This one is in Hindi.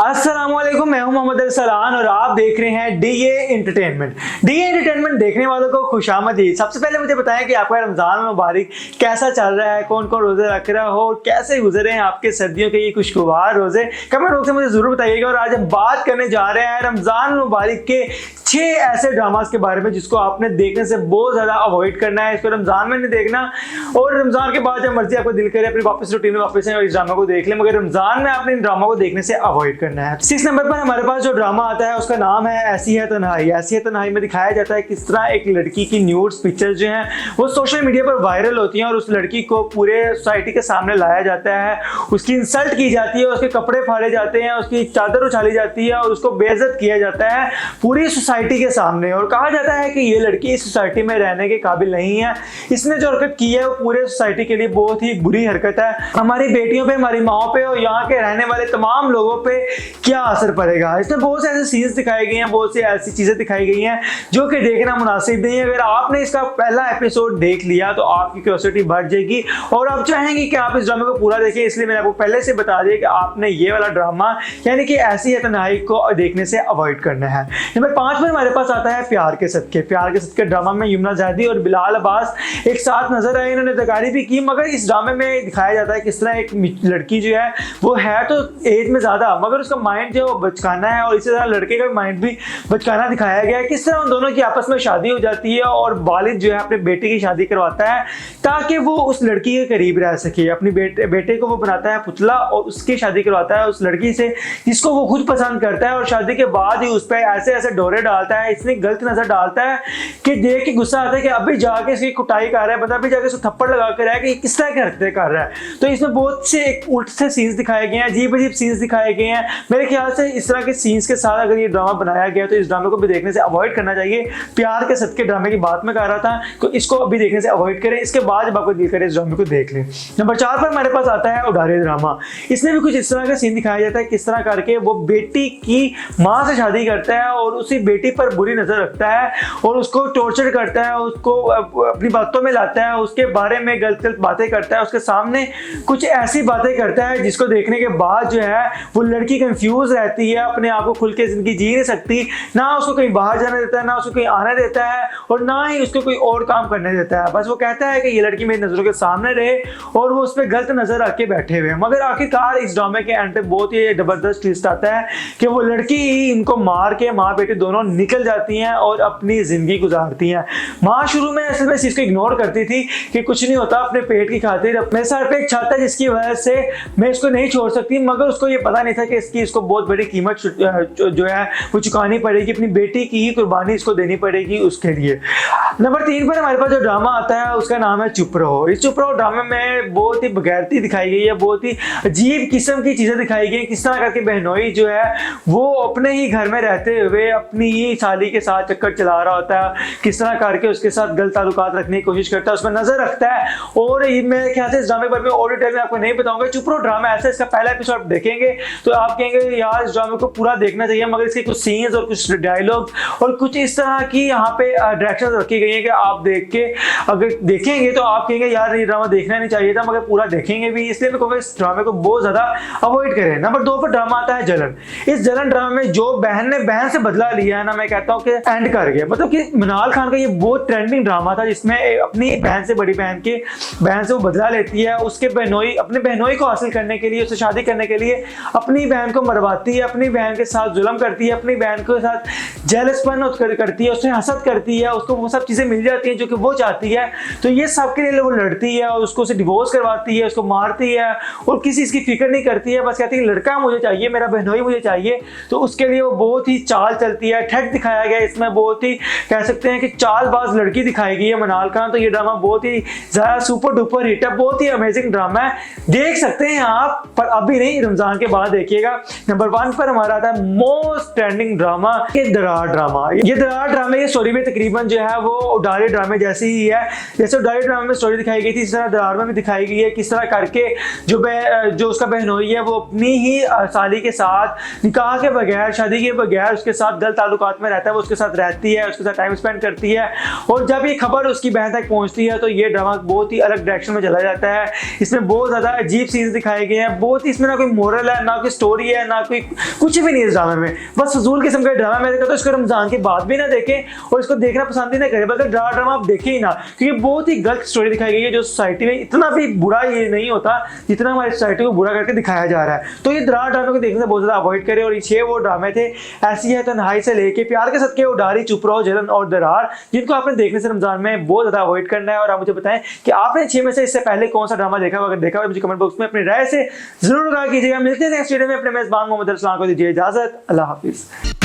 अस्सलामुअलैकुम, मैं हूं मोहम्मद अरसलान और आप देख रहे हैं डीए एंटरटेनमेंट। डीए एंटरटेनमेंट देखने वालों को खुशामदीद। सबसे पहले मुझे बताएं कि आपका रमजान मुबारक कैसा चल रहा है, कौन कौन रोजे रख रहा हो और कैसे गुजरे हैं आपके सर्दियों के ये खुशगवार रोजे। कमेंट बॉक्स में मुझे जरूर बताइएगा। और आज हम बात करने जा रहे हैं रमजान मुबारक के 6 ऐसे ड्रामास के बारे में जिसको आपने देखने से बहुत ज्यादा अवॉइड करना है। इसको रमजान में नहीं देखना और रमजान के बाद जब मर्जी आपको दिल करे अपनी वापस रूटीन में वापस इस ड्रामा को देख ले, मगर रमजान में आपने इन ड्रामा को देखने से अवॉइड करना है। 6 नंबर पर हमारे पास जो ड्रामा आता है उसका नाम है ऐसी है तन्हाई। ऐसी है तन्हाई में दिखाया जाता है किस तरह एक लड़की की न्यूड्स पिक्चर जो हैं वो सोशल मीडिया पर वायरल होती हैं और उस लड़की को पूरे सोसाइटी के सामने लाया जाता है, उसकी इंसल्ट की जाती है, उसके कपड़े फाड़े जाते हैं, उसकी चादर उछाली जाती है और उसको बेइज्जत किया जाता है पूरी सोसाइटी के सामने। और कहा जाता है कि ये लड़की इस सोसाइटी में रहने के काबिल नहीं है, इसने जो हरकत की है वो पूरे सोसाइटी के लिए बहुत ही बुरी हरकत है। हमारी बेटियों पे, हमारी माओ पे और यहाँ के रहने वाले तमाम लोगों पे क्या असर पड़ेगा। इसमें बहुत से ऐसे सीन्स दिखाए गए हैं, बहुत सी ऐसी चीजें दिखाई गई हैं जो कि देखना मुनासिब नहीं है। अगर आपने इसका पहला एपिसोड देख लिया तो आपकी क्यूरियोसिटी बढ़ जाएगी और आप चाहेंगे कि आप इस ड्रामे को पूरा देखें। इसलिए मैंने आपको पहले से बता दिया कि आपने ये वाला ड्रामा यानी कि ऐसी है तन्हाई को देखने से अवॉइड करना है। नंबर 5 पर हमारे पास आता है प्यार के सदके। प्यार के सदके ड्रामा में यमुना जैदी और बिलाल अब्बास एक साथ नजर आए, इन्होंने अदाकारी भी की। मगर इस ड्रामे में दिखाया जाता है किस तरह एक लड़की जो है वो है तो एज में ज्यादा मगर उसका माइंड जो बचकाना है और इसी तरह लड़के का माइंड भी बचकाना दिखाया गया है। किस तरह उन दोनों की आपस में शादी हो जाती है और वालिद जो है अपने बेटे की शादी करवाता है ताकि वो उस लड़की के करीब रह सके। अपनी बेटे को वो बनाता है पुतला और उसकी शादी करवाता है उस लड़की से जिसको वो खुद पसंद करता है। और शादी के बाद ही उस पर ऐसे ऐसे डोरे डालता है, इतनी गलत नजर डालता है कि देख के गुस्सा आता है कि अभी जाके इसकी कुटाई कर रहा है, बता अभी जाके इसको थप्पड़ लगा कर रहा है कि किस तरह के हरकतें कर रहा है। तो इसमें बहुत से एक उल्ट से सीन्स दिखाए गए हैं, अजीब अजीब सीन्स दिखाए गए हैं। मेरे ख्याल से इस तरह के सीन्स के साथ अगर ये ड्रामा बनाया गया तो इस ड्रामे को भी देखने से अवॉइड करना चाहिए। प्यार के सदके ड्रामे की बात मैं कर रहा था तो इसको अभी देखने से अवॉइड करें, इसके बाद जब आपको दिल करे इस ड्रामे को देख लें। नंबर 4 पर हमारे पास आता है उडारी ड्रामा। इसमें भी कुछ इस तरह का सीन दिखाया जाता है किस तरह करके वो बेटी की माँ से शादी करता है और उसी बेटी पर बुरी नजर रखता है और उसको टॉर्चर करता है, उसको अपनी बातों में लाता है, उसके बारे में गलत गलत बातें करता है, उसके सामने कुछ ऐसी बातें करता है जिसको देखने के बाद जो है वो लड़की कंफ्यूज रहती है, अपने आप को खुल के जिंदगी जी नहीं सकती, ना उसको कहीं बाहर जाने देता है, ना उसको कहीं आने देता है और ना ही उसको कोई और काम करने देता है। बस वो कहता है कि ये लड़की मेरी नजरों के सामने रहे और वो उस पर गलत नजर रख के बैठे हुए हैं। मगर आखिरकार इस ड्रामे के एंड पे बहुत ही जबरदस्त ट्विस्ट आता है कि वो लड़की ही इनको मार के माँ बेटी दोनों निकल जाती हैं और अपनी जिंदगी गुजारती हैं। माँ शुरू में असल में इस चीज को इग्नोर करती थी कि कुछ नहीं होता, अपने पेट की खातिर अपने सर पे एक छत है जिसकी वजह से मैं इसको नहीं छोड़ सकती। मगर उसको ये पता नहीं था कि इसको बहुत बड़ी कीमत जो है वो चुकानी पड़ेगी, अपनी बेटी की ही कुर्बानी इसको देनी पड़ेगी उसके लिए। नंबर 3 पर हमारे पास जो ड्रामा आता है उसका नाम है चुप रहो। इस चुप रहो ड्रामे में बहुत ही बगैरती दिखाई गई है, बहुत ही अजीब किस्म की चीजें दिखाई गई। किस तरह करके बहनोई जो है वो अपने ही घर में रहते हुए अपनी ही साली के साथ चक्कर चला रहा होता है, किस तरह करके उसके साथ गलत ताल्लुकात रखने की कोशिश करता है, उसमें नजर रखता है। और मेरे ख्याल से इस ड्रामे पर मैं और डिटेल में आपको नहीं बताऊंगा। चुप रहो ड्रामा ऐसा, इसका पहला एपिसोड देखेंगे तो आप कहेंगे यार इस ड्रामे को पूरा देखना चाहिए, मगर इसके कुछ सीन्स और कुछ डायलॉग और कुछ इस तरह की यहाँ पे डायरेक्शन रखी गई है कि आप देख के अगर देखेंगे तो आप कहेंगे यार ये ड्रामा देखना नहीं चाहिए था, मगर पूरा देखेंगे भी। इसलिए मैं कहूँगा इस ड्रामे को बहुत ज्यादा अवॉइड करें। नंबर 2 पर ड्रामा आता है जलन। इस जलन ड्रामे में जो बहन ने बहन से बदला लिया है ना, मैं कहता हूँ कि एंड कर गया। मतलब कि मनाल खान का ये बहुत ट्रेंडिंग ड्रामा था जिसमें अपनी बहन से, बड़ी बहन के बहन से वो बदला लेती है, उसके बहनोई अपने बहनोई को हासिल करने के लिए, उससे शादी करने के लिए अपनी बहन को मरवाती है, अपनी बहन के साथ जुल्म करती है, अपनी बहन के साथ जेलसपन करती है, उससे हसद करती है, उसको वो सब चीजें मिल जाती हैं जो कि वो चाहती है। तो ये सब के लिए वो लड़ती है और उसको डिवोर्स करवाती है, उसको मारती है और किसी इसकी फिक्र नहीं करती है, बस कहती है लड़का मुझे चाहिए, मेरा बहनोई मुझे चाहिए। तो उसके लिए वो बहुत ही चाल चलती है। ठग दिखाया गया इसमें, बहुत ही कह सकते हैं कि चालबाज लड़की दिखाई गई है मनाल खान। तो ये ड्रामा बहुत ही ज्यादा सुपर डुपर हिट है, बहुत ही अमेजिंग ड्रामा है, देख सकते हैं आप, पर अभी नहीं, रमजान के बाद देखिएगा। नंबर 1 पर हमारा आता है मोस्ट ट्रेंडिंग ड्रामा ये दरार ड्रामा। ये दरार ड्रामे की स्टोरी में तकरीबन जो है वो उडारी ड्रामे जैसी ही है। जैसे उडारी ड्रामे में स्टोरी दिखाई गई थी इस तरह दरार में भी दिखाई गई है। किस तरह करके जो उसका बहनोई है वो अपनी ही साली के साथ निकाह के बगैर, शादी के बगैर उसके साथ गलत ताल्लुकात साथ में रहता है वो उसके साथ रहती है, उसके साथ टाइम स्पेंड करती है, और जब ये खबर उसकी बहन तक पहुंचती है तो ये ड्रामा बहुत ही अलग डायरेक्शन में चला जाता है। इसमें बहुत ज़्यादा अजीब सीन्स दिखाए गए हैं, बहुत ही इसमें ना कोई मोरल है, ना कोई स्टोरी है, ना कोई कुछ भी नहीं इस ड्रामे में, बस फजूल किस्म का ड्रामा। मैं कहता हूँ इसको रमजान के बाद भी ना देखें और इसको देखना पसंद ही ना करें, बल्कि ड्रामा आप देखें ही ना, क्योंकि बहुत ही गलत स्टोरी दिखाई गई है जो सोसाइटी में इतना भी बुरा ये नहीं होता जितना हमारी सोसाइटी को बुरा करके दिखाया जा रहा है। तो ये ड्रामे को देखने से बहुत ज़्यादा अवॉइड करें। और ये वो ड्रामे थे ऐसी है तन्हाई से लेके प्यार के सदके, उडारी, चुप रहो, जलन और दरार, जिनको आपने देखने से रमजान में बहुत ज़्यादा अवॉइड करना है। और आप मुझे बताएं कि आपने 6 में से इससे पहले कौन सा ड्रामा देखा, अगर देखा हो मुझे कमेंट बॉक्स में अपनी राय से जरूर कहा कीजिएगा। मिलते हैं नेक्स्ट वीडियो में। अपने मेजबान मोहम्मद अरसलान को दीजिए इजाजत। अल्लाह हाफिज़।